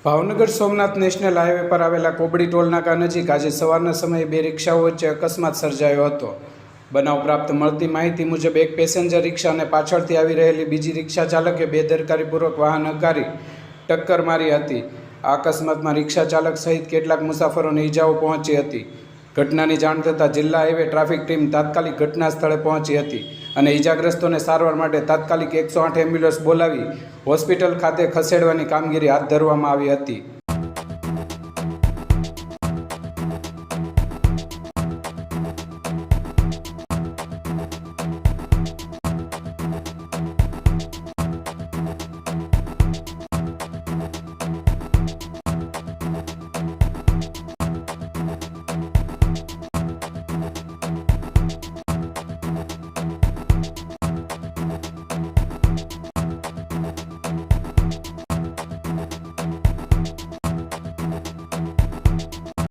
Bhavnagar Somnath national highway પર આવેલા કોબડી ટોલનાકા નજીક આજે સવારના સમયે બે રિક્ષાઓ વચ્ચે અકસ્માત સર્જાયો હતો। બનાવ પ્રાપ્ત મળતી માહિતી મુજબ એક પેસેન્જર રિક્ષા અને પાછળથી આવી રહેલી બીજી રિક્ષા ચાલકે બેદરકારીપૂર્વક વાહન હંકારી ટક્કર મારી હતી। આ અકસ્માતમાં રિક્ષા ચાલક સહિત કેટલાક મુસાફરોને ઈજાઓ પહોંચી હતી। ઘટનાની જાણ થતાં જિલ્લા હાઈવે ટ્રાફિક ટીમ તાત્કાલિક ઘટના સ્થળે પહોંચી હતી અને ઈજાગ્રસ્તોને સારવાર માટે તાત્કાલિક 108 એમ્બ્યુલન્સ બોલાવી હોસ્પિટલ ખાતે ખસેડવાની કામગીરી હાથ ધરવામાં આવી હતી।